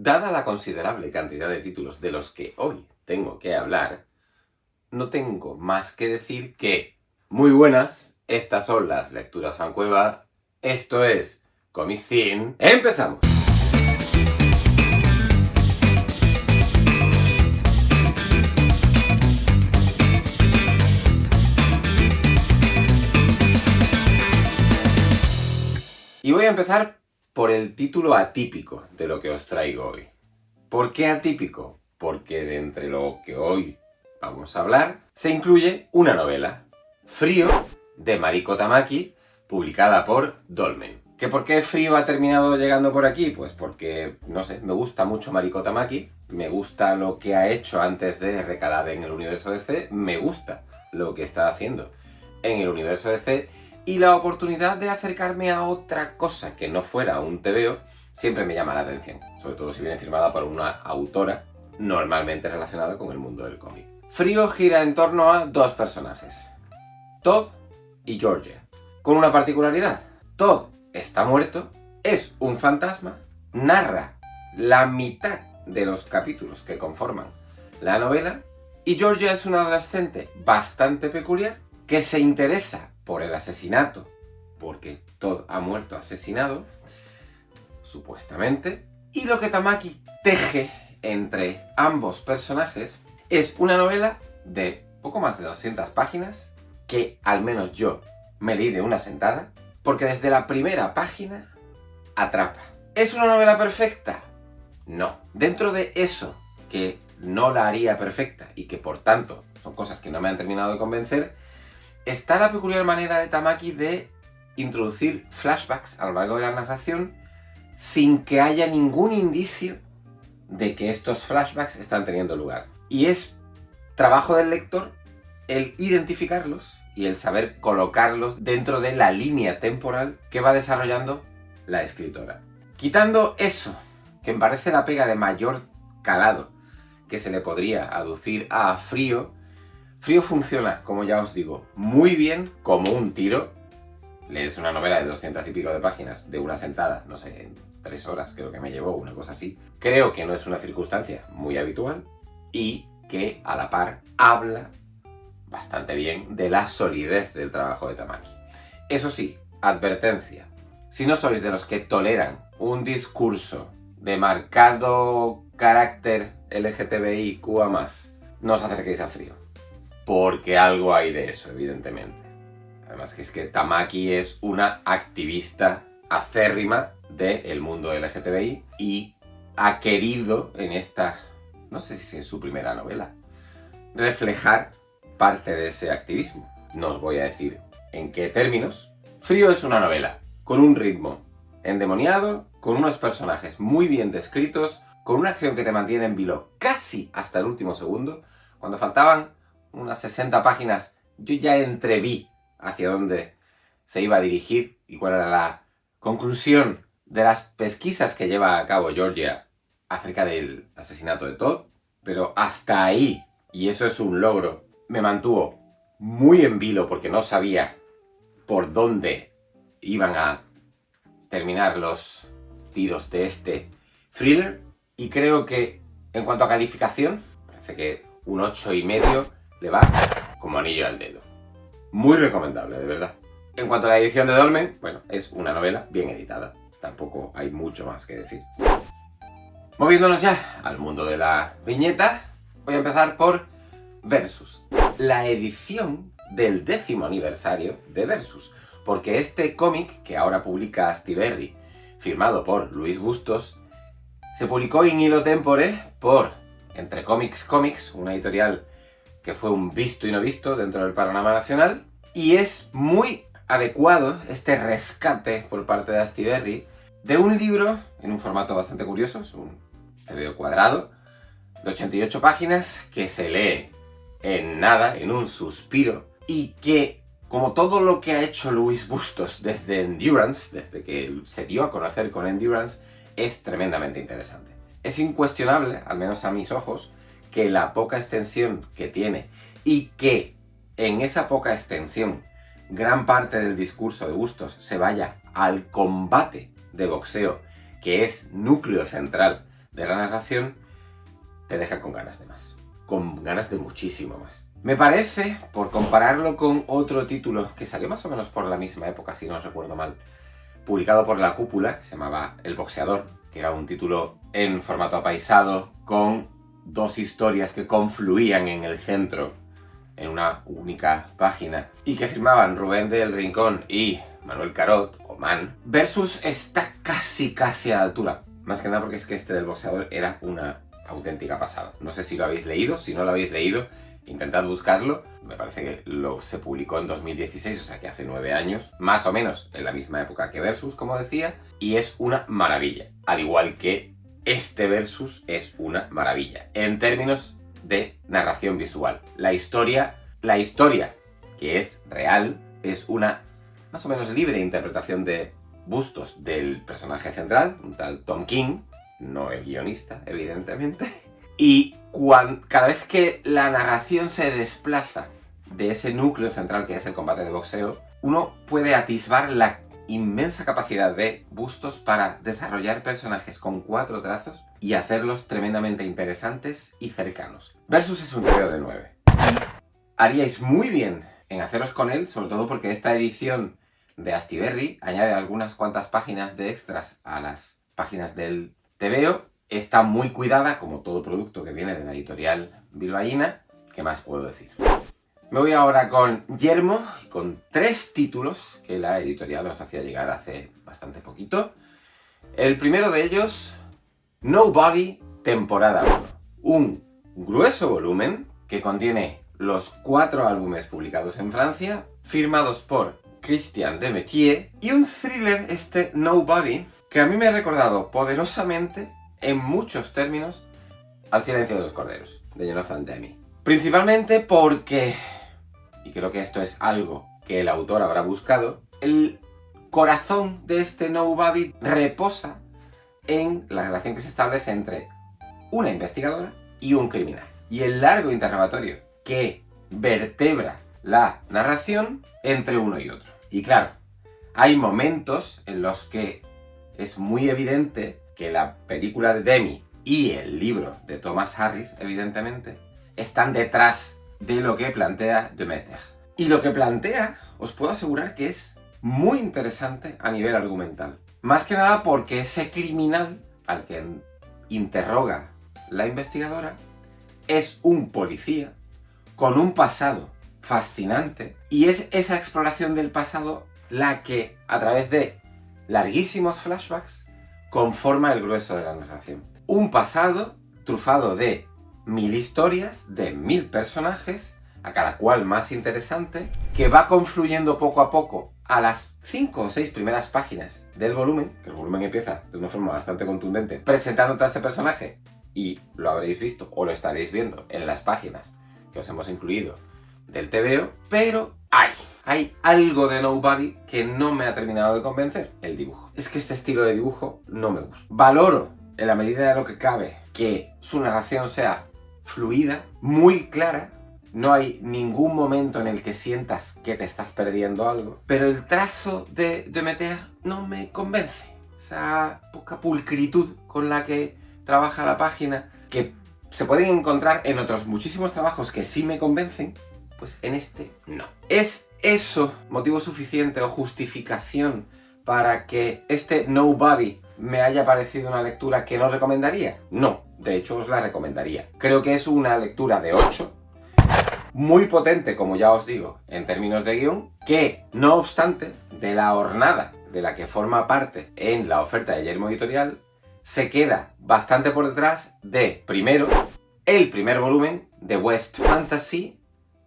Dada la considerable cantidad de títulos de los que hoy tengo que hablar, no tengo más que decir que muy buenas, estas son las lecturas Fancueva, esto es Comicscene, ¡empezamos! Y voy a empezar por el título atípico de lo que os traigo hoy. ¿Por qué atípico? Porque de entre lo que hoy vamos a hablar, se incluye una novela, Frío, de Mariko Tamaki, publicada por Dolmen. ¿Que por qué Frío ha terminado llegando por aquí? Pues porque, no sé, me gusta mucho Mariko Tamaki, me gusta lo que ha hecho antes de recalar en el universo DC, me gusta lo que está haciendo en el universo DC, y la oportunidad de acercarme a otra cosa que no fuera un TVO siempre me llama la atención, sobre todo si viene firmada por una autora normalmente relacionada con el mundo del cómic. Frío gira en torno a dos personajes, Todd y Georgia, con una particularidad. Todd está muerto, es un fantasma, narra la mitad de los capítulos que conforman la novela, y Georgia es una adolescente bastante peculiar que se interesa por el asesinato, porque Todd ha muerto asesinado, supuestamente, y lo que Tamaki teje entre ambos personajes es una novela de poco más de 200 páginas que al menos yo me leí de una sentada, porque desde la primera página atrapa. ¿Es una novela perfecta? No. Dentro de eso que no la haría perfecta y que por tanto son cosas que no me han terminado de convencer, está la peculiar manera de Tamaki de introducir flashbacks a lo largo de la narración sin que haya ningún indicio de que estos flashbacks están teniendo lugar. Y es trabajo del lector el identificarlos y el saber colocarlos dentro de la línea temporal que va desarrollando la escritora. Quitando eso, que me parece la pega de mayor calado que se le podría aducir a Frío, Frío funciona, como ya os digo, muy bien como un tiro. Lees una novela de 200 y pico de páginas de una sentada, no sé, en 3 horas creo que me llevó, una cosa así. Creo que no es una circunstancia muy habitual y que a la par habla bastante bien de la solidez del trabajo de Tamaki. Eso sí, advertencia, si no sois de los que toleran un discurso de marcado carácter LGTBIQA+, no os acerquéis a Frío, porque algo hay de eso, evidentemente. Además que es que Tamaki es una activista acérrima del mundo LGTBI y ha querido en esta, no sé si es su primera novela, reflejar parte de ese activismo. No os voy a decir en qué términos. Frío es una novela con un ritmo endemoniado, con unos personajes muy bien descritos, con una acción que te mantiene en vilo casi hasta el último segundo. Cuando faltaban unas 60 páginas, yo ya entreví hacia dónde se iba a dirigir y cuál era la conclusión de las pesquisas que lleva a cabo Georgia acerca del asesinato de Todd, pero hasta ahí, y eso es un logro, me mantuvo muy en vilo porque no sabía por dónde iban a terminar los tiros de este thriller, y creo que en cuanto a calificación, parece que un 8,5 le va como anillo al dedo. Muy recomendable, de verdad. En cuanto a la edición de Dolmen, bueno, es una novela bien editada. Tampoco hay mucho más que decir. Moviéndonos ya al mundo de la viñeta, voy a empezar por Versus, la edición del 10º aniversario de Versus, porque este cómic que ahora publica Astiberri, firmado por Luis Bustos, se publicó in illo tempore por Entre Comics Comics, una editorial que fue un visto y no visto dentro del panorama nacional, y es muy adecuado este rescate por parte de Astiberri de un libro en un formato bastante curioso, es un TVO cuadrado, de 88 páginas, que se lee en nada, en un suspiro, y que, como todo lo que ha hecho Luis Bustos desde Endurance, desde que se dio a conocer con Endurance, es tremendamente interesante. Es incuestionable, al menos a mis ojos, que la poca extensión que tiene y que en esa poca extensión gran parte del discurso de Bustos se vaya al combate de boxeo, que es núcleo central de la narración te deja con ganas de más. Con ganas de muchísimo más. Me parece, por compararlo con otro título que salió más o menos por la misma época, si no recuerdo mal, publicado por La Cúpula, que se llamaba El Boxeador, que era un título en formato apaisado con dos historias que confluían en el centro, en una única página, y que firmaban Rubén del Rincón y Manuel Carot, o Man, versus está casi a la altura. Más que nada porque es que este del Boxeador era una auténtica pasada. No sé si lo habéis leído, si no lo habéis leído, intentad buscarlo. Me parece que se publicó en 2016, o sea que hace 9 años, más o menos en la misma época que Versus, como decía, y es una maravilla. Al igual que este Versus es una maravilla, en términos de narración visual. La historia, que es real, es una más o menos libre interpretación de bustos del personaje central, un tal Tom King, no el guionista, evidentemente. Y cada vez que la narración se desplaza de ese núcleo central que es el combate de boxeo, uno puede atisbar la inmensa capacidad de Bustos para desarrollar personajes con 4 trazos y hacerlos tremendamente interesantes y cercanos. Versus es un TVO de 9. Y haríais muy bien en haceros con él, sobre todo porque esta edición de Astiberri añade algunas cuantas páginas de extras a las páginas del TVO. Está muy cuidada, como todo producto que viene de la editorial bilbaína. ¿Qué más puedo decir? Me voy ahora con Yermo, con 3 títulos que la editorial nos hacía llegar hace bastante poquito. El primero de ellos, Nobody, temporada 1. Un grueso volumen que contiene los 4 álbumes publicados en Francia, firmados por Christian Demettier, y un thriller, este Nobody, que a mí me ha recordado poderosamente, en muchos términos, al Silencio de los Corderos, de Jonathan Demme. Principalmente porque, y creo que esto es algo que el autor habrá buscado, el corazón de este Nobody reposa en la relación que se establece entre una investigadora y un criminal. Y el largo interrogatorio que vertebra la narración entre uno y otro. Y claro, hay momentos en los que es muy evidente que la película de Demme y el libro de Thomas Harris, evidentemente, están detrás de lo que plantea Demeter. Y lo que plantea, os puedo asegurar que es muy interesante a nivel argumental. Más que nada porque ese criminal al que interroga la investigadora es un policía con un pasado fascinante, y es esa exploración del pasado la que, a través de larguísimos flashbacks, conforma el grueso de la narración. Un pasado trufado de 1000 historias, de 1000 personajes, a cada cual más interesante, que va confluyendo poco a poco a las 5 o 6 primeras páginas del volumen, que el volumen empieza de una forma bastante contundente, presentándote a este personaje, y lo habréis visto o lo estaréis viendo en las páginas que os hemos incluido del TVO, pero hay algo de Nobody que no me ha terminado de convencer: el dibujo. Es que este estilo de dibujo no me gusta. Valoro, en la medida de lo que cabe, que su narración sea fluida, muy clara. No hay ningún momento en el que sientas que te estás perdiendo algo, pero el trazo de Demeter no me convence. Esa poca pulcritud con la que trabaja la página, que se pueden encontrar en otros muchísimos trabajos que sí me convencen, pues en este no. ¿Es eso motivo suficiente o justificación para que este Nobody me haya parecido una lectura que no recomendaría? No, de hecho os la recomendaría. Creo que es una lectura de 8, muy potente, como ya os digo, en términos de guión, que, no obstante, de la hornada de la que forma parte en la oferta de Yermo Editorial, se queda bastante por detrás de, primero, el primer volumen de West Fantasy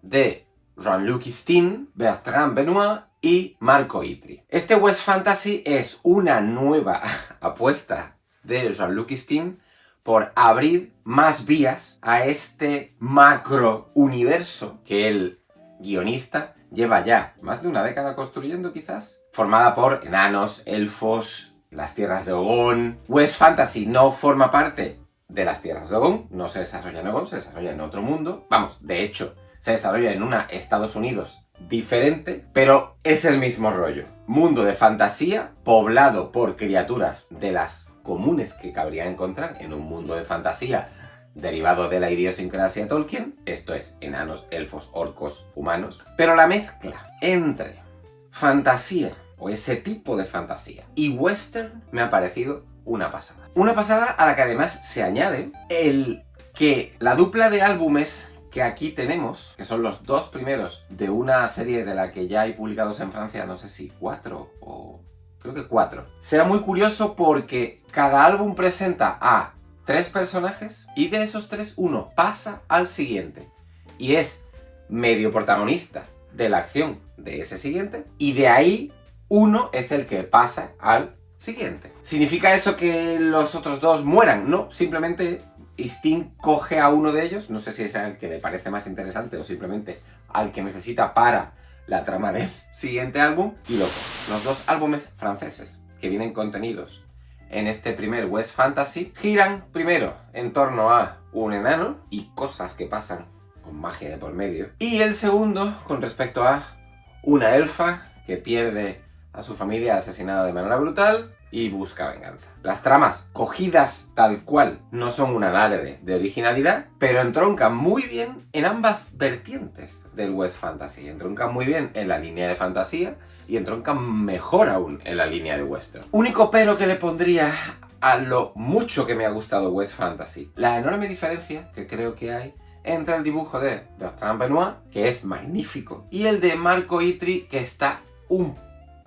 de Jean-Luc Istin, Bertrand Benoit y Marco Itri. Este West Fantasy es una nueva apuesta de Jean-Luc Istin por abrir más vías a este macro universo que el guionista lleva ya más de una década construyendo, quizás, formada por enanos, elfos, las tierras de Ogón. West Fantasy no forma parte de las tierras de Ogón, no se desarrolla en Ogón, se desarrolla en otro mundo. Vamos, de hecho, se desarrolla en una Estados Unidos diferente, pero es el mismo rollo. Mundo de fantasía, poblado por criaturas de las comunes que cabría encontrar en un mundo de fantasía derivado de la idiosincrasia Tolkien, esto es, enanos, elfos, orcos, humanos, pero la mezcla entre fantasía, o ese tipo de fantasía, y western me ha parecido una pasada. Una pasada a la que además se añade el que la dupla de álbumes que aquí tenemos, que son los dos primeros de una serie de la que ya hay publicados en Francia, no sé si 4 o... creo que 4. Sea muy curioso porque cada álbum presenta a 3 personajes y de esos 3 uno pasa al siguiente. Y es medio protagonista de la acción de ese siguiente y de ahí uno es el que pasa al siguiente. ¿Significa eso que los otros dos mueran? No, simplemente Sting coge a uno de ellos, no sé si es al que le parece más interesante o simplemente al que necesita para la trama del siguiente álbum, y los dos álbumes franceses que vienen contenidos en este primer West Fantasy giran primero en torno a un enano y cosas que pasan con magia de por medio, y el segundo con respecto a una elfa que pierde a su familia asesinada de manera brutal y busca venganza. Las tramas cogidas tal cual no son un alarde de originalidad, pero entroncan muy bien en ambas vertientes del West Fantasy. Entroncan muy bien en la línea de fantasía y entroncan mejor aún en la línea de western. Único pero que le pondría a lo mucho que me ha gustado West Fantasy, la enorme diferencia que creo que hay entre el dibujo de Bertrand Benoit, que es magnífico, y el de Marco Itri, que está un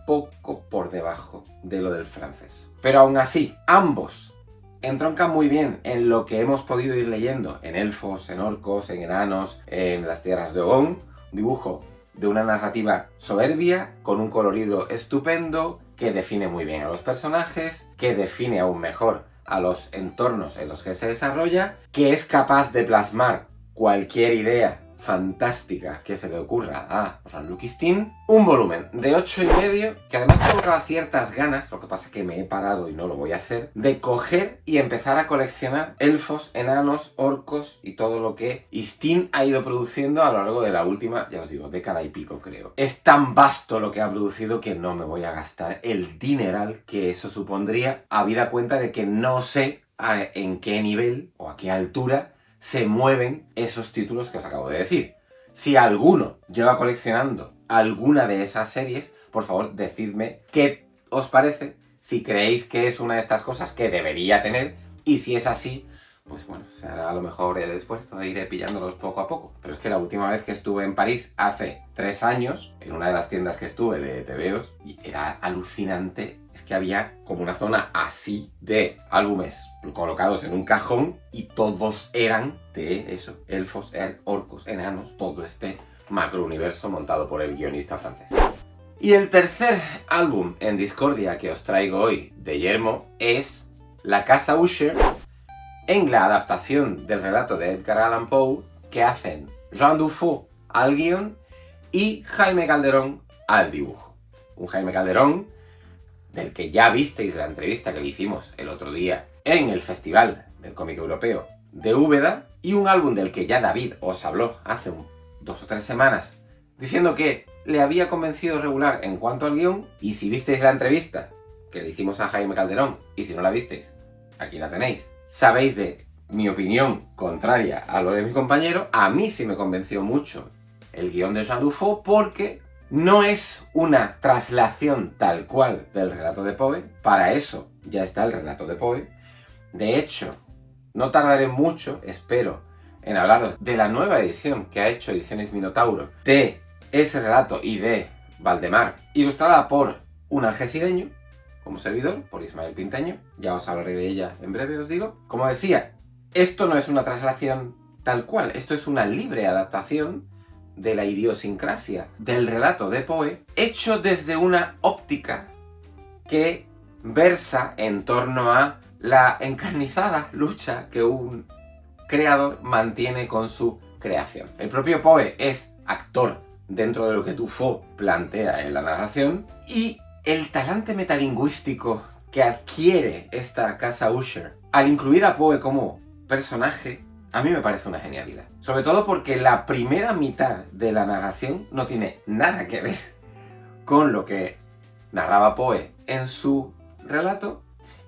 poco por debajo de lo del francés. Pero aún así, ambos entroncan muy bien en lo que hemos podido ir leyendo en elfos, en orcos, en enanos, en las tierras de Ogón. Un dibujo de una narrativa soberbia, con un colorido estupendo, que define muy bien a los personajes, que define aún mejor a los entornos en los que se desarrolla, que es capaz de plasmar cualquier idea fantástica que se le ocurra a Jean-Luc Steen. Un volumen de 8,5 que además provocaba ciertas ganas, lo que pasa es que me he parado y no lo voy a hacer, de coger y empezar a coleccionar elfos, enanos, orcos y todo lo que Steen ha ido produciendo a lo largo de la última, ya os digo, década y pico creo. Es tan vasto lo que ha producido que no me voy a gastar el dineral que eso supondría, habida cuenta de que no sé en qué nivel o a qué altura se mueven esos títulos que os acabo de decir. Si alguno lleva coleccionando alguna de esas series, por favor, decidme qué os parece, si creéis que es una de estas cosas que debería tener, y si es así, pues bueno, se hará a lo mejor el esfuerzo, iré pillándolos poco a poco. Pero es que la última vez que estuve en París, hace 3 años, en una de las tiendas que estuve de TVOs, y era alucinante. Es que había como una zona así de álbumes colocados en un cajón y todos eran de eso, elfos, orcos, enanos, todo este macrouniverso montado por el guionista francés. Y el tercer álbum en discordia que os traigo hoy de Yermo es La Casa Usher, en la adaptación del relato de Edgar Allan Poe que hacen Jean Dufault al guión y Jaime Calderón al dibujo. Un Jaime Calderón del que ya visteis la entrevista que le hicimos el otro día en el Festival del Cómic Europeo de Úbeda, y un álbum del que ya David os habló hace 2 o 3 semanas, diciendo que le había convencido regular en cuanto al guión. Y si visteis la entrevista que le hicimos a Jaime Calderón, y si no la visteis, aquí la tenéis, sabéis de mi opinión contraria a lo de mi compañero. A mí sí me convenció mucho el guión de Jean Dufault porque no es una traslación tal cual del relato de Poe. Para eso ya está el relato de Poe. De hecho, no tardaré mucho, espero, en hablaros de la nueva edición que ha hecho Ediciones Minotauro de ese relato y de Valdemar, ilustrada por un algecireño, como servidor, por Ismael Pinteño. Ya os hablaré de ella en breve, os digo. Como decía, esto no es una traslación tal cual, esto es una libre adaptación de la idiosincrasia del relato de Poe, hecho desde una óptica que versa en torno a la encarnizada lucha que un creador mantiene con su creación. El propio Poe es actor dentro de lo que Dufault plantea en la narración, y el talante metalingüístico que adquiere esta Casa Usher al incluir a Poe como personaje, a mí me parece una genialidad. Sobre todo porque la primera mitad de la narración no tiene nada que ver con lo que narraba Poe en su relato,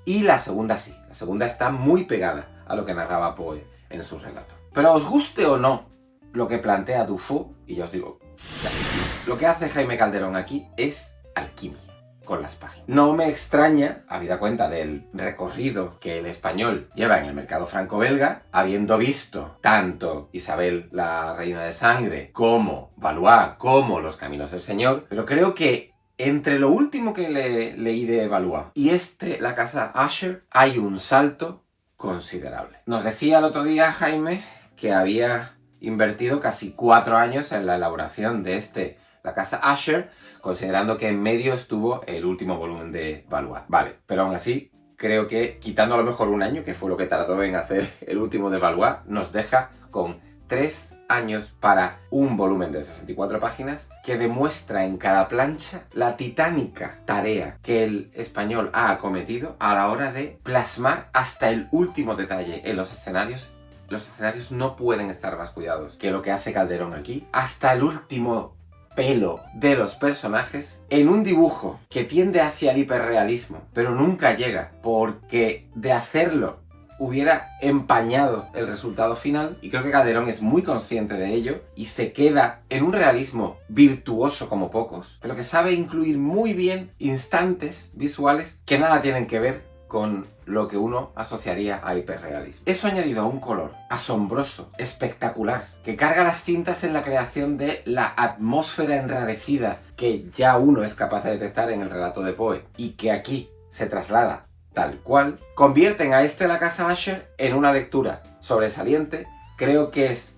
Y la segunda sí, la segunda está muy pegada a lo que narraba Poe en su relato. Pero os guste o no lo que plantea Dufour, y yo os digo, ya que sí, lo que hace Jaime Calderón aquí es alquimia con las páginas. No me extraña, habida cuenta del recorrido que el español lleva en el mercado franco-belga, habiendo visto tanto Isabel la Reina de Sangre como Valois, como Los Caminos del Señor, pero creo que entre lo último que leí de Valois y la casa Usher, hay un salto considerable. Nos decía el otro día Jaime que había invertido casi 4 años en la elaboración de la casa Usher, considerando que en medio estuvo el último volumen de Valois. Vale, pero aún así, creo que quitando a lo mejor un año, que fue lo que tardó en hacer el último de Valois, nos deja con 3 años para un volumen de 64 páginas que demuestra en cada plancha la titánica tarea que el español ha acometido a la hora de plasmar hasta el último detalle en los escenarios. Los escenarios no pueden estar más cuidados que lo que hace Calderón aquí. Hasta el último pelo de los personajes en un dibujo que tiende hacia el hiperrealismo, pero nunca llega, porque de hacerlo hubiera empañado el resultado final, y creo que Calderón es muy consciente de ello y se queda en un realismo virtuoso como pocos, pero que sabe incluir muy bien instantes visuales que nada tienen que ver con lo que uno asociaría a hiperrealismo. Eso añadido a un color asombroso, espectacular, que carga las tintas en la creación de la atmósfera enrarecida que ya uno es capaz de detectar en el relato de Poe y que aquí se traslada tal cual, convierten a la casa Usher en una lectura sobresaliente. Creo que es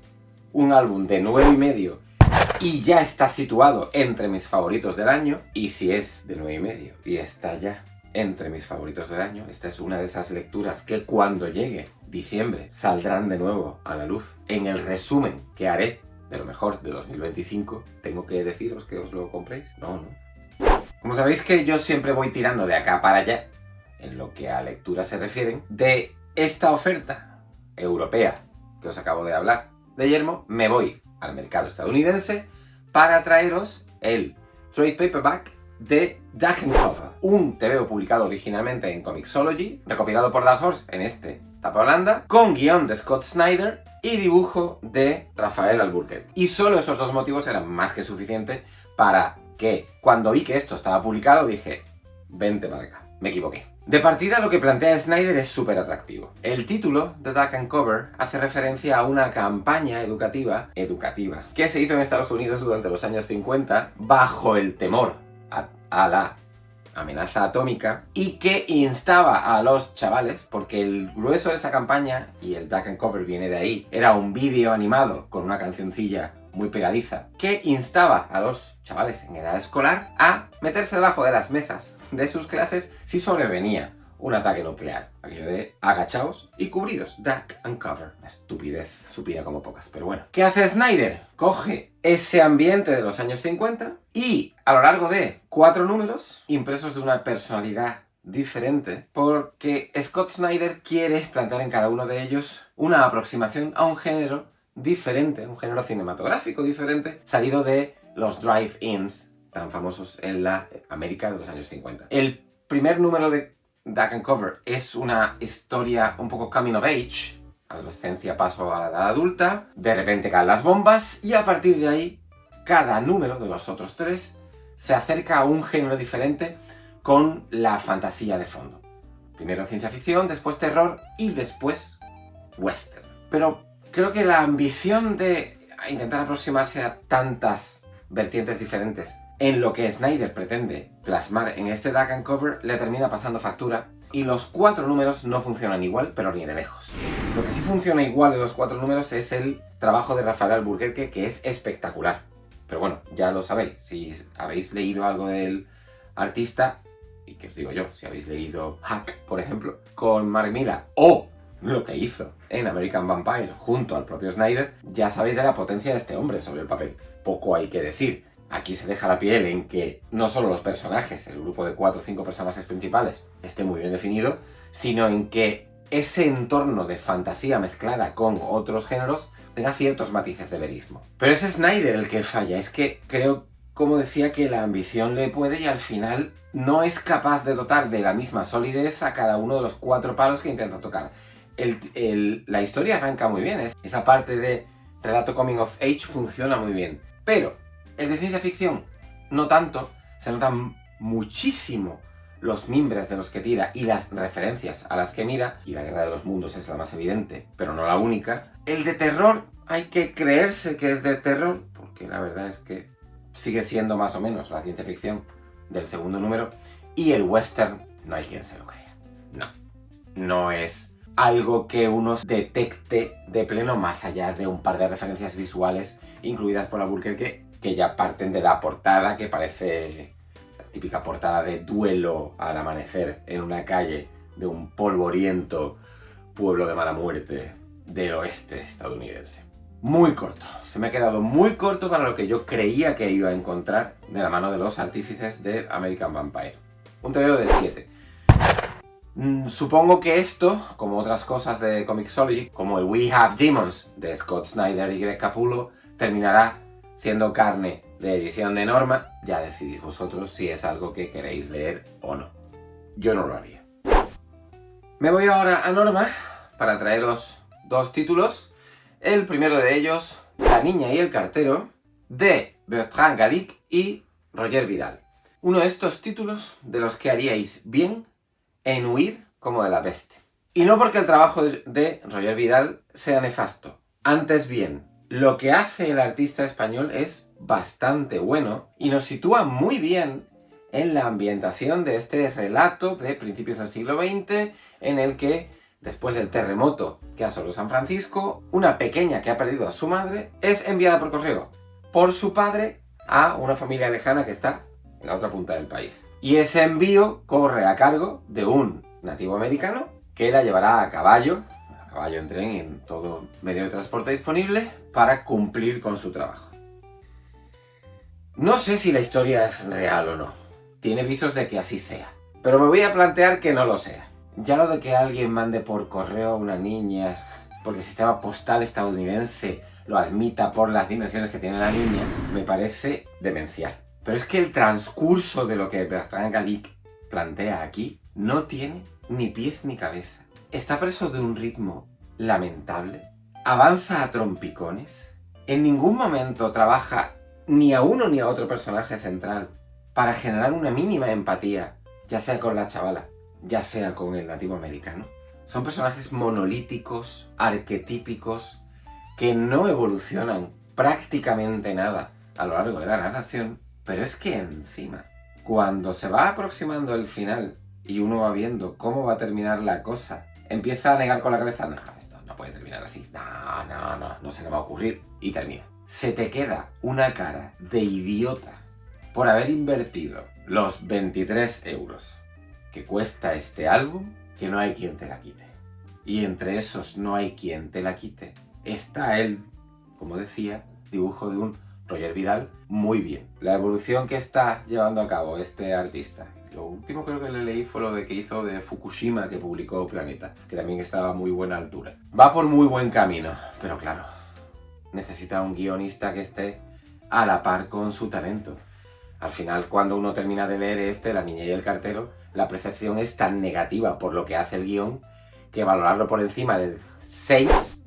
un álbum de 9,5 y ya está situado entre mis favoritos del año, y si es de 9,5 y está ya entre mis favoritos del año, esta es una de esas lecturas que cuando llegue diciembre saldrán de nuevo a la luz en el resumen que haré de lo mejor de 2025. ¿Tengo que deciros que os lo compréis? No. Como sabéis que yo siempre voy tirando de acá para allá en lo que a lectura se refieren, de esta oferta europea que os acabo de hablar de Yermo, me voy al mercado estadounidense para traeros el trade paperback de Duck and Cover, un TVO publicado originalmente en Comixology, recopilado por Dark Horse en tapa blanda, con guión de Scott Snyder y dibujo de Rafael Alburquerque. Y solo esos dos motivos eran más que suficientes para que, cuando vi que esto estaba publicado, dije, vente para acá. Me equivoqué. De partida, lo que plantea Snyder es súper atractivo. El título de Duck and Cover hace referencia a una campaña educativa que se hizo en Estados Unidos durante los años 50 bajo el temor a la amenaza atómica, y que instaba a los chavales, porque el grueso de esa campaña, y el Duck and Cover viene de ahí, era un vídeo animado con una cancioncilla muy pegadiza, que instaba a los chavales en edad escolar a meterse debajo de las mesas de sus clases si sobrevenía un ataque nuclear. Aquello de agachaos y cubriros. Duck and Cover. Una estupidez supina como pocas, pero bueno. ¿Qué hace Snyder? Coge ese ambiente de los años 50 y a lo largo de 4 números, impresos de una personalidad diferente, porque Scott Snyder quiere plantear en cada uno de ellos una aproximación a un género diferente, un género cinematográfico diferente, salido de los drive-ins tan famosos en la América de los años 50. El primer número de Duck and Cover es una historia un poco coming of age, adolescencia, paso a la edad adulta, de repente caen las bombas, y a partir de ahí, cada número de los otros 3 se acerca a un género diferente con la fantasía de fondo. Primero ciencia ficción, después terror y después western. Pero creo que la ambición de intentar aproximarse a tantas vertientes diferentes en lo que Snyder pretende plasmar en este Duck and Cover le termina pasando factura, y los 4 números no funcionan igual, pero ni de lejos. Lo que sí funciona igual de los 4 números es el trabajo de Rafael Alburquerque, que es espectacular. Pero bueno, ya lo sabéis, si habéis leído algo del artista, y que os digo yo, si habéis leído Hack, por ejemplo, con Mark Millar, o lo que hizo en American Vampire junto al propio Snyder, ya sabéis de la potencia de este hombre sobre el papel. Poco hay que decir. Aquí se deja la piel en que no solo los personajes, el grupo de 4 o 5 personajes principales, esté muy bien definido, sino en que ese entorno de fantasía mezclada con otros géneros tenga ciertos matices de verismo. Pero es Snyder el que falla. Es que creo como decía, que la ambición le puede y al final no es capaz de dotar de la misma solidez a cada uno de los 4 palos que intenta tocar. La historia arranca muy bien, esa parte de relato coming of age funciona muy bien, pero el de ciencia ficción no tanto, se notan muchísimo los mimbres de los que tira y las referencias a las que mira, y la Guerra de los Mundos es la más evidente, pero no la única. El de terror hay que creerse que es de terror, porque la verdad es que sigue siendo más o menos la ciencia ficción del segundo número, y el western no hay quien se lo crea. No es algo que uno detecte de pleno más allá de un par de referencias visuales incluidas por Albuquerque que ya parten de la portada, que parece la típica portada de duelo al amanecer en una calle de un polvoriento pueblo de mala muerte del oeste estadounidense. Muy corto, se me ha quedado muy corto para lo que yo creía que iba a encontrar de la mano de los artífices de American Vampire. Un TVO de 7. Supongo que esto, como otras cosas de Comixology, como el We Have Demons de Scott Snyder y Greg Capullo, terminará siendo carne de edición de Norma. Ya decidís vosotros si es algo que queréis leer o no. Yo no lo haría. Me voy ahora a Norma para traeros 2 títulos. El primero de ellos, La niña y el cartero, de Bertrand Gallic y Roger Vidal. Uno de estos títulos de los que haríais bien en huir como de la peste. Y no porque el trabajo de Roger Vidal sea nefasto. Antes bien, lo que hace el artista español es bastante bueno y nos sitúa muy bien en la ambientación de este relato de principios del siglo XX, en el que, después del terremoto que asoló San Francisco, una pequeña que ha perdido a su madre es enviada por correo por su padre a una familia lejana que está en la otra punta del país. Y ese envío corre a cargo de un nativo americano que la llevará a caballo en tren y en todo medio de transporte disponible para cumplir con su trabajo. No sé si la historia es real o no. Tiene visos de que así sea. Pero me voy a plantear que no lo sea. Ya lo de que alguien mande por correo a una niña porque el sistema postal estadounidense lo admita por las dimensiones que tiene la niña, me parece demencial. Pero es que el transcurso de lo que Bertrand Gallic plantea aquí no tiene ni pies ni cabeza. Está preso de un ritmo lamentable, avanza a trompicones, en ningún momento trabaja ni a uno ni a otro personaje central para generar una mínima empatía, ya sea con la chavala, ya sea con el nativo americano. Son personajes monolíticos, arquetípicos, que no evolucionan prácticamente nada a lo largo de la narración, pero es que encima, cuando se va aproximando el final y uno va viendo cómo va a terminar la cosa, empieza a negar con la cabeza, no, esto no puede terminar así, no se le va a ocurrir, y termina. Se te queda una cara de idiota por haber invertido los 23 euros que cuesta este álbum, que no hay quien te la quite. Y entre esos no hay quien te la quite está el, como decía, dibujo de un Roger Vidal muy bien. La evolución que está llevando a cabo este artista. Lo último creo que le leí fue lo de que hizo de Fukushima, que publicó Planeta, que también estaba a muy buena altura. Va por muy buen camino, pero claro, necesita un guionista que esté a la par con su talento. Al final, cuando uno termina de leer La niña y el cartero, la percepción es tan negativa por lo que hace el guión que valorarlo por encima del 6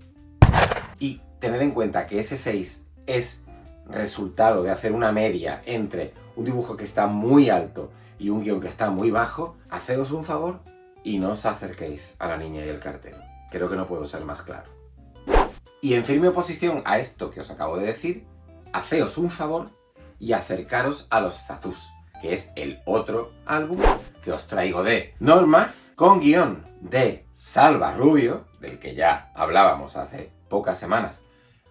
y tener en cuenta que ese 6 es resultado de hacer una media entre un dibujo que está muy alto y un guión que está muy bajo, haceos un favor y no os acerquéis a La niña y el cartero. Creo que no puedo ser más claro. Y en firme oposición a esto que os acabo de decir, haceos un favor y acercaros a Los Zazus, que es el otro álbum que os traigo de Norma, con guión de Salva Rubio, del que ya hablábamos hace pocas semanas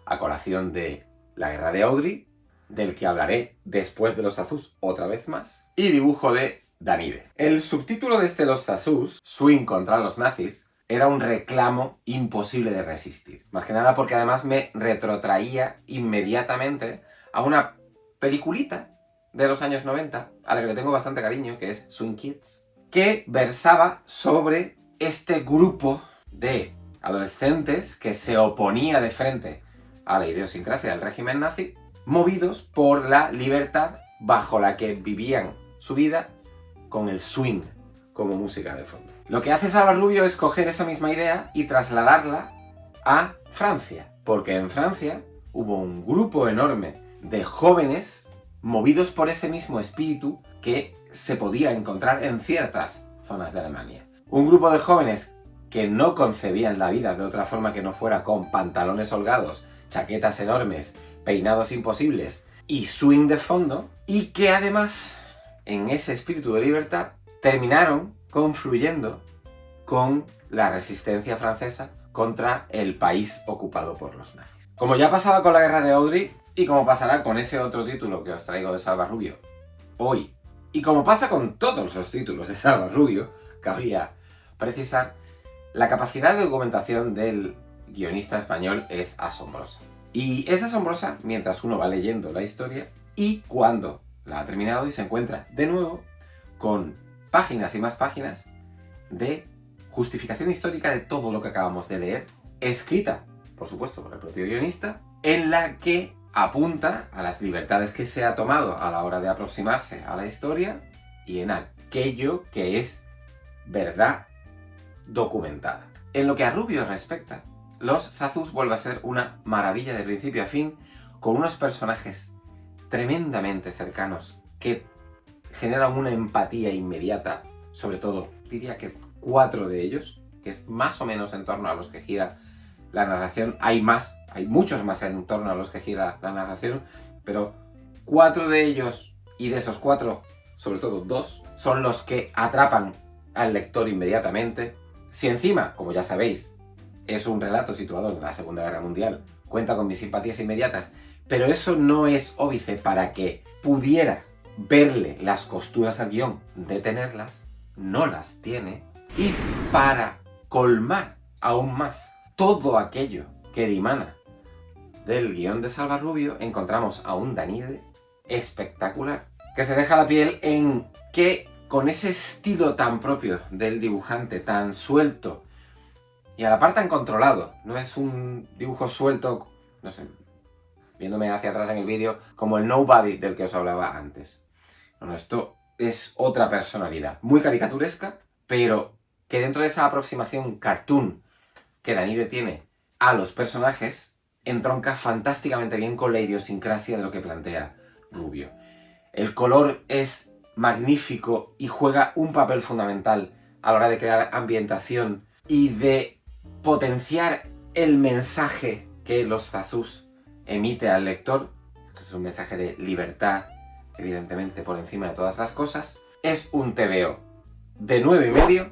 a colación de La guerra de Audrey, del que hablaré después de Los Zazus otra vez más, y dibujo de Danide. El subtítulo de Los Zazus, Swing contra los nazis, era un reclamo imposible de resistir. Más que nada porque además me retrotraía inmediatamente a una peliculita de los años 90, a la que le tengo bastante cariño, que es Swing Kids, que versaba sobre este grupo de adolescentes que se oponía de frente a la idiosincrasia del régimen nazi, movidos por la libertad bajo la que vivían su vida con el swing como música de fondo. Lo que hace Salva Rubio es coger esa misma idea y trasladarla a Francia, porque en Francia hubo un grupo enorme de jóvenes movidos por ese mismo espíritu que se podía encontrar en ciertas zonas de Alemania. Un grupo de jóvenes que no concebían la vida de otra forma que no fuera con pantalones holgados, chaquetas enormes, peinados imposibles y swing de fondo, y que además, en ese espíritu de libertad, terminaron confluyendo con la resistencia francesa contra el país ocupado por los nazis. Como ya pasaba con la guerra de Audry, y como pasará con ese otro título que os traigo de Salva Rubio hoy, y como pasa con todos los títulos de Salva Rubio, cabría precisar, la capacidad de documentación del guionista español es asombrosa. Y es asombrosa mientras uno va leyendo la historia y cuando la ha terminado y se encuentra de nuevo con páginas y más páginas de justificación histórica de todo lo que acabamos de leer, escrita, por supuesto, por el propio guionista, en la que apunta a las libertades que se ha tomado a la hora de aproximarse a la historia y en aquello que es verdad documentada. En lo que a Rubio respecta, Los Zazus vuelve a ser una maravilla de principio a fin, con unos personajes tremendamente cercanos que generan una empatía inmediata, sobre todo, diría que 4 de ellos, que es más o menos en torno a los que gira la narración. Hay muchos más en torno a los que gira la narración, pero 4 de ellos, y de esos 4, sobre todo 2, son los que atrapan al lector inmediatamente. Si encima, como ya sabéis, es un relato situado en la Segunda Guerra Mundial, cuenta con mis simpatías inmediatas, pero eso no es óbice para que pudiera verle las costuras al guión, detenerlas, no las tiene, y para colmar aún más todo aquello que dimana del guión de Salva Rubio, encontramos a un Danide espectacular, que se deja la piel en que, con ese estilo tan propio del dibujante, tan suelto y a la par tan controlado, no es un dibujo suelto, no sé, viéndome hacia atrás en el vídeo, como el Nobody del que os hablaba antes. Bueno, esto es otra personalidad, muy caricaturesca, pero que dentro de esa aproximación cartoon que Danide tiene a los personajes, entronca fantásticamente bien con la idiosincrasia de lo que plantea Rubio. El color es magnífico y juega un papel fundamental a la hora de crear ambientación y de potenciar el mensaje que Los Zazus emite al lector, que es un mensaje de libertad, evidentemente por encima de todas las cosas. Es un TVO de 9,5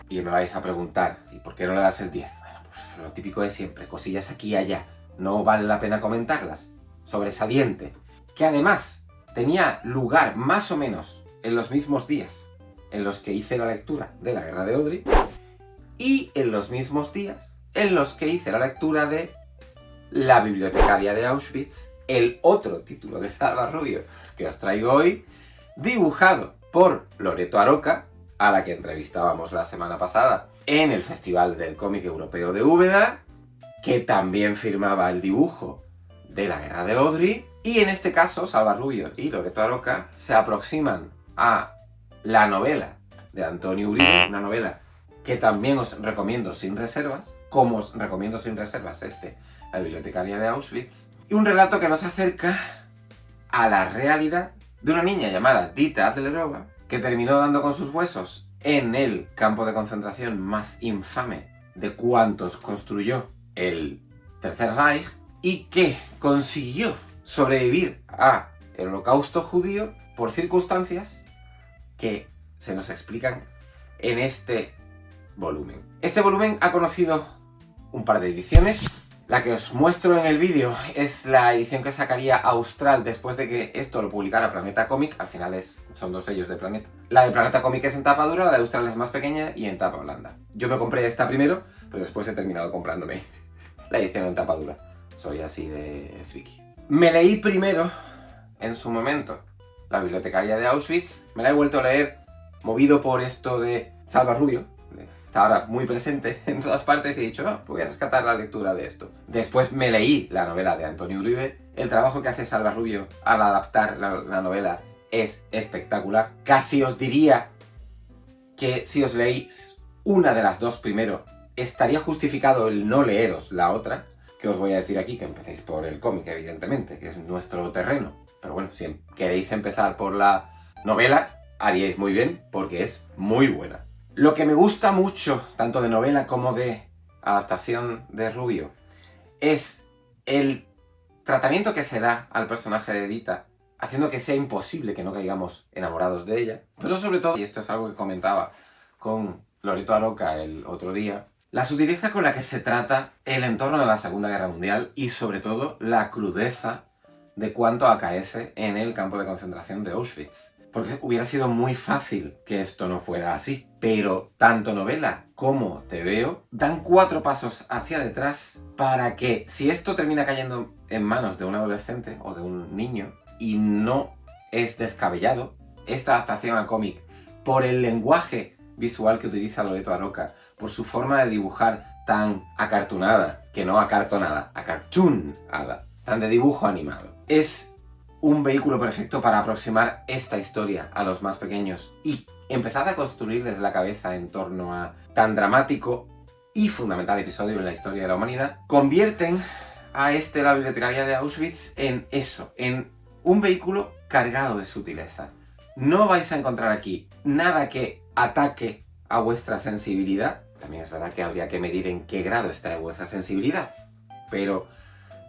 y me vais a preguntar, ¿y por qué no le das el 10? Bueno, pues lo típico de siempre, cosillas aquí y allá, no vale la pena comentarlas. Sobresaliente, que además tenía lugar más o menos en los mismos días en los que hice la lectura de la Guerra de Audry y en los mismos días en los que hice la lectura de La bibliotecaria de Auschwitz, el otro título de Salva Rubio que os traigo hoy, dibujado por Loreto Aroca, a la que entrevistábamos la semana pasada en el Festival del Cómic Europeo de Úbeda, que también firmaba el dibujo de la Guerra de Audry. Y en este caso, Salva Rubio y Loreto Aroca se aproximan a la novela de Antonio Uribe, una novela que también os recomiendo sin reservas, como os recomiendo sin reservas La bibliotecaria de Auschwitz, y un relato que nos acerca a la realidad de una niña llamada Dita Adlerova, que terminó dando con sus huesos en el campo de concentración más infame de cuantos construyó el Tercer Reich, y que consiguió sobrevivir al Holocausto judío por circunstancias que se nos explican en este volumen. Este volumen ha conocido un par de ediciones. La que os muestro en el vídeo es la edición que sacaría Austral después de que esto lo publicara Planeta Cómic. Al final son 2 sellos de Planeta. La de Planeta Cómic es en tapa dura, la de Austral es más pequeña y en tapa blanda. Yo me compré esta primero, pero después he terminado comprándome la edición en tapa dura. Soy así de friki. Me leí primero, en su momento, La bibliotecaria de Auschwitz. Me la he vuelto a leer movido por esto de Salva Rubio, está ahora muy presente en todas partes y he dicho, no, voy a rescatar la lectura de esto. Después me leí la novela de Antonio Uribe. El trabajo que hace Salva Rubio al adaptar la novela es espectacular. Casi os diría que si os leéis una de las dos primero, estaría justificado el no leeros la otra, que os voy a decir aquí, que empecéis por el cómic, evidentemente, que es nuestro terreno. Pero bueno, si queréis empezar por la novela, haríais muy bien, porque es muy buena. Lo que me gusta mucho, tanto de novela como de adaptación de Rubio, es el tratamiento que se da al personaje de Edita, haciendo que sea imposible que no caigamos enamorados de ella. Pero sobre todo, y esto es algo que comentaba con Loreto Aroca el otro día, la sutileza con la que se trata el entorno de la Segunda Guerra Mundial y sobre todo la crudeza de cuánto acaece en el campo de concentración de Auschwitz. Porque hubiera sido muy fácil que esto no fuera así. Pero tanto novela como TVO dan 4 pasos hacia detrás para que, si esto termina cayendo en manos de un adolescente o de un niño, y no es descabellado, esta adaptación a cómic, por el lenguaje visual que utiliza Loreto Aroca, por su forma de dibujar tan acartonada, que no acartonada, acartoonada, tan de dibujo animado, es un vehículo perfecto para aproximar esta historia a los más pequeños y empezar a construirles la cabeza en torno a tan dramático y fundamental episodio en la historia de la humanidad. Convierten a la bibliotecaria de Auschwitz en eso, en un vehículo cargado de sutileza. No vais a encontrar aquí nada que ataque a vuestra sensibilidad. También es verdad que habría que medir en qué grado está vuestra sensibilidad, pero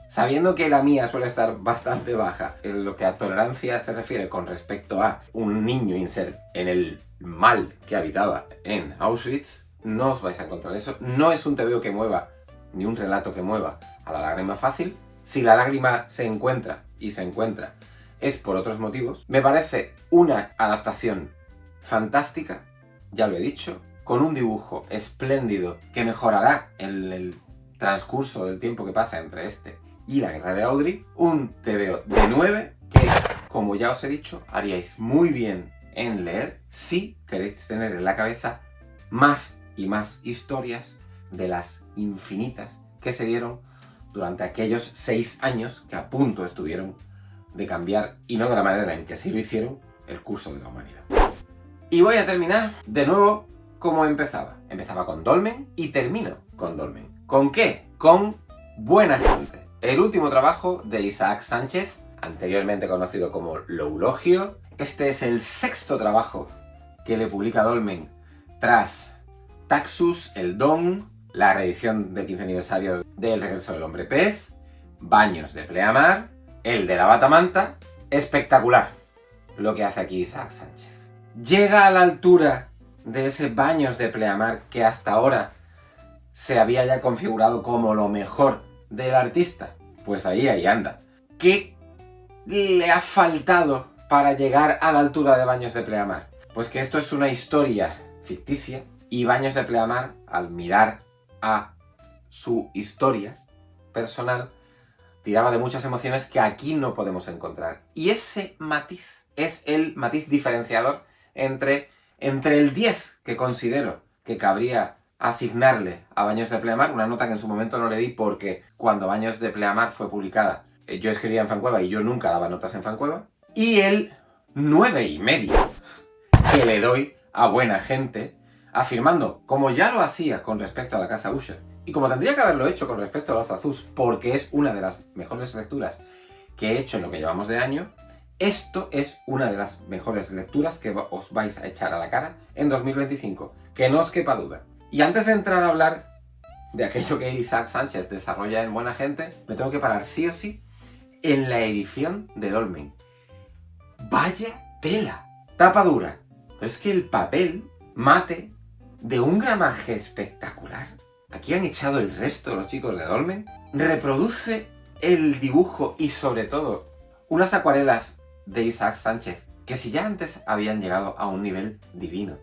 sabiendo que la mía suele estar bastante baja en lo que a tolerancia se refiere con respecto a un niño inserto en el mal que habitaba en Auschwitz, no os vais a encontrar eso. No es un TVO que mueva, ni un relato que mueva a la lágrima fácil. Si la lágrima se encuentra, y se encuentra, es por otros motivos. Me parece una adaptación fantástica, ya lo he dicho, con un dibujo espléndido que mejorará en el transcurso del tiempo que pasa entre este y la guerra de Audrey. Un TVO de 9 que, como ya os he dicho, haríais muy bien en leer si queréis tener en la cabeza más y más historias de las infinitas que se dieron durante aquellos 6 años que a punto estuvieron de cambiar, y no de la manera en que sí lo hicieron, el curso de la humanidad. Y voy a terminar de nuevo como empezaba. Empezaba con Dolmen y termino con Dolmen. ¿Con qué? Con Buena Gente. El último trabajo de Isaac Sánchez, anteriormente conocido como Loulogio. Este es el 6º trabajo que le publica Dolmen tras Taxus, El Don, la reedición del 15 aniversario del Regreso del Hombre Pez, Baños de Pleamar, el de la Batamanta. Espectacular lo que hace aquí Isaac Sánchez. Llega a la altura de ese Baños de Pleamar que hasta ahora se había ya configurado como lo mejor del artista. Pues ahí anda. ¿Qué le ha faltado para llegar a la altura de Baños de Pleamar? Pues que esto es una historia ficticia y Baños de Pleamar, al mirar a su historia personal, tiraba de muchas emociones que aquí no podemos encontrar. Y ese matiz es el matiz diferenciador entre el 10 que considero que cabría asignarle a Baños de Pleamar, una nota que en su momento no le di porque cuando Baños de Pleamar fue publicada, yo escribía en Fancueva y yo nunca daba notas en Fancueva, y el 9,5 que le doy a Buena Gente, afirmando, como ya lo hacía con respecto a la Casa Usher, y como tendría que haberlo hecho con respecto a Los Azus, porque es una de las mejores lecturas que he hecho en lo que llevamos de año, esto es una de las mejores lecturas que os vais a echar a la cara en 2025, que no os quepa duda. Y antes de entrar a hablar de aquello que Isaac Sánchez desarrolla en Buena Gente, me tengo que parar sí o sí en la edición de Dolmen. ¡Vaya tela! Tapa dura. Pero es que el papel mate de un gramaje espectacular. Aquí han echado el resto de los chicos de Dolmen. Reproduce el dibujo y sobre todo unas acuarelas de Isaac Sánchez que si ya antes habían llegado a un nivel divino,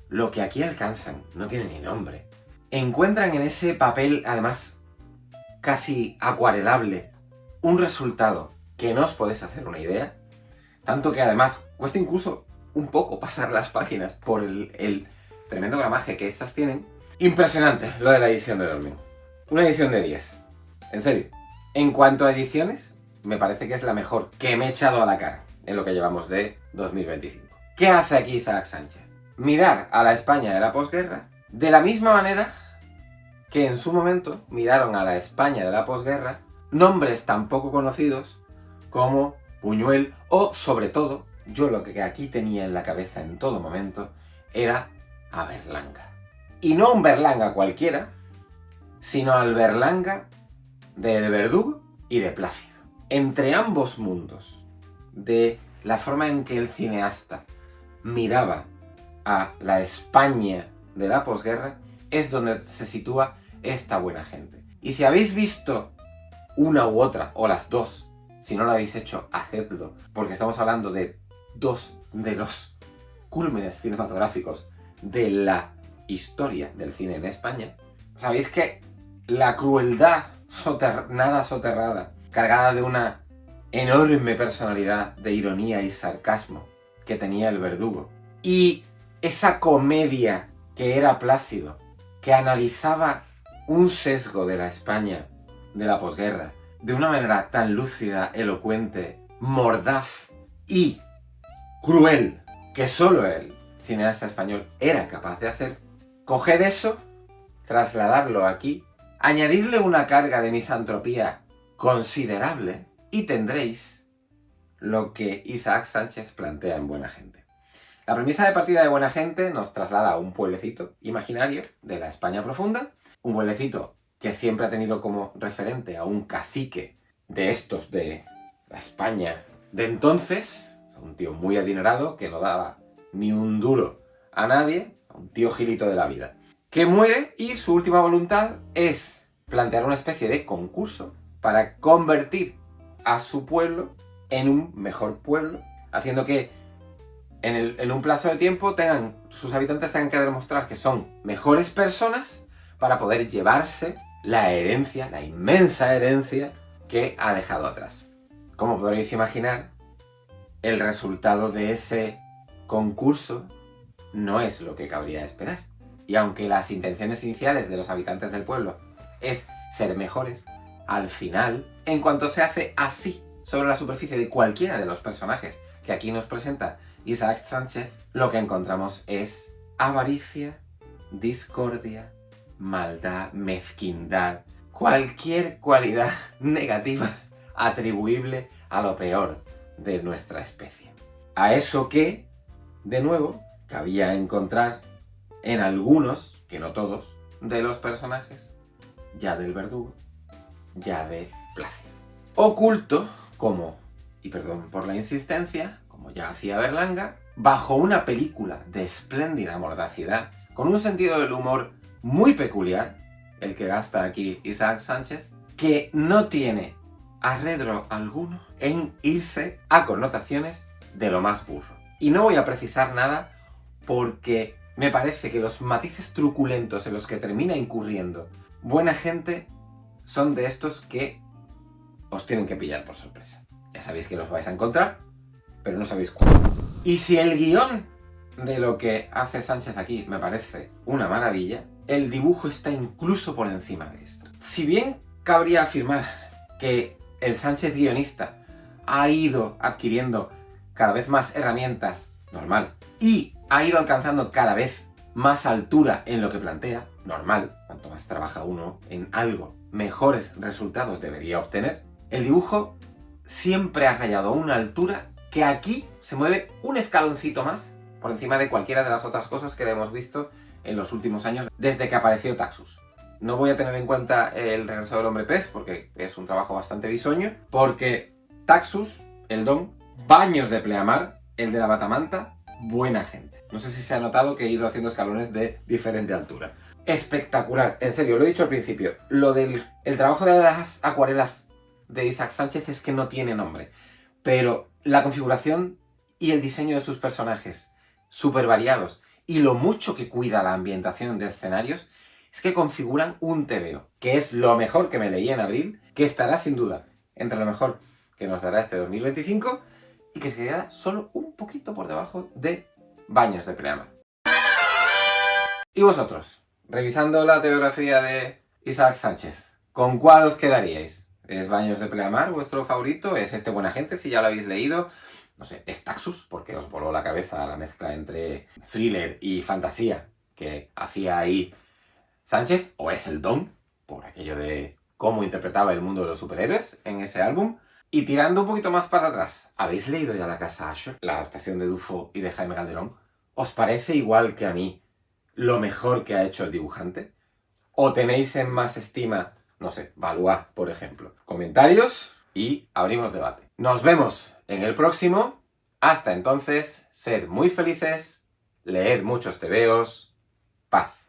lo que aquí alcanzan no tiene ni nombre. Encuentran en ese papel, además casi acuarelable, un resultado que no os podéis hacer una idea, tanto que además cuesta incluso un poco pasar las páginas por el tremendo gramaje que estas tienen. Impresionante lo de la edición de Dolmen. Una edición de 10. En serio. En cuanto a ediciones, me parece que es la mejor que me he echado a la cara en lo que llevamos de 2025. ¿Qué hace aquí Isaac Sánchez? Mirar a la España de la posguerra de la misma manera que en su momento miraron a la España de la posguerra nombres tan poco conocidos como Buñuel o, sobre todo, yo lo que aquí tenía en la cabeza en todo momento era a Berlanga. Y no un Berlanga cualquiera, sino al Berlanga del Verdugo y de Plácido. Entre ambos mundos, de la forma en que el cineasta miraba a la España de la posguerra, es donde se sitúa esta buena gente. Y si habéis visto una u otra, o las dos, si no lo habéis hecho, hacedlo, porque estamos hablando de dos de los cúlmenes cinematográficos de la historia del cine en España, sabéis que la crueldad nada soterrada, cargada de una enorme personalidad de ironía y sarcasmo que tenía el Verdugo, y esa comedia que era Plácido, que analizaba un sesgo de la España de la posguerra de una manera tan lúcida, elocuente, mordaz y cruel que solo el cineasta español era capaz de hacer, coged eso, trasladarlo aquí, añadirle una carga de misantropía considerable y tendréis lo que Isaac Sánchez plantea en Buena Gente. La premisa de partida de Buena Gente nos traslada a un pueblecito imaginario de la España profunda, un pueblecito que siempre ha tenido como referente a un cacique de estos de la España de entonces, un tío muy adinerado que no daba ni un duro a nadie, un tío gilito de la vida, que muere y su última voluntad es plantear una especie de concurso para convertir a su pueblo en un mejor pueblo, haciendo que en un plazo de tiempo sus habitantes tengan que demostrar que son mejores personas para poder llevarse la herencia, la inmensa herencia que ha dejado atrás. Como podréis imaginar, el resultado de ese concurso no es lo que cabría esperar. Y aunque las intenciones iniciales de los habitantes del pueblo es ser mejores, al final, en cuanto se hace así sobre la superficie de cualquiera de los personajes que aquí nos presenta Isaac Sánchez, lo que encontramos es avaricia, discordia, maldad, mezquindad, cualquier cualidad negativa atribuible a lo peor de nuestra especie. A eso que, de nuevo, cabía encontrar en algunos, que no todos, de los personajes, ya del Verdugo, ya de Plácido. Oculto, como, y perdón por la insistencia, como ya hacía Berlanga, bajo una película de espléndida mordacidad, con un sentido del humor muy peculiar, el que gasta aquí Isaac Sánchez, que no tiene arredro alguno en irse a connotaciones de lo más burro. Y no voy a precisar nada porque me parece que los matices truculentos en los que termina incurriendo Buena Gente son de estos que os tienen que pillar por sorpresa. Ya sabéis que los vais a encontrar, pero no sabéis cuándo. Y si el guión de lo que hace Sánchez aquí me parece una maravilla, el dibujo está incluso por encima de esto. Si bien cabría afirmar que el Sánchez guionista ha ido adquiriendo cada vez más herramientas, normal, y ha ido alcanzando cada vez más altura en lo que plantea, normal, cuanto más trabaja uno en algo, mejores resultados debería obtener, el dibujo siempre ha rayado a una altura que aquí se mueve un escaloncito más por encima de cualquiera de las otras cosas que le hemos visto en los últimos años desde que apareció Taxus. No voy a tener en cuenta El regreso del hombre pez porque es un trabajo bastante bisoño, porque Taxus, El Don, Baños de pleamar, el de la batamanta, Buena Gente. No sé si se ha notado que he ido haciendo escalones de diferente altura. Espectacular, en serio, lo he dicho al principio. Lo del trabajo de las acuarelas de Isaac Sánchez es que no tiene nombre. Pero la configuración y el diseño de sus personajes, súper variados, y lo mucho que cuida la ambientación de escenarios, es que configuran un TVO, que es lo mejor que me leí en abril, que estará sin duda entre lo mejor que nos dará este 2025, y que se queda solo un poquito por debajo de Baños de pleamar. ¿Y vosotros? Revisando la biografía de Isaac Sánchez, ¿con cuál os quedaríais? ¿Es Baños de Pleamar vuestro favorito? ¿Es este Buena Gente, si ya lo habéis leído? No sé, ¿es Taxus? Porque os voló la cabeza la mezcla entre thriller y fantasía que hacía ahí Sánchez. ¿O es El Don? Por aquello de cómo interpretaba el mundo de los superhéroes en ese álbum. Y tirando un poquito más para atrás, ¿habéis leído ya La Casa Usher? La adaptación de Dufo y de Jaime Calderón. ¿Os parece igual que a mí lo mejor que ha hecho el dibujante? ¿O tenéis en más estima, no sé, Valois, por ejemplo? Comentarios y abrimos debate. Nos vemos en el próximo. Hasta entonces, sed muy felices, leed muchos tebeos, paz.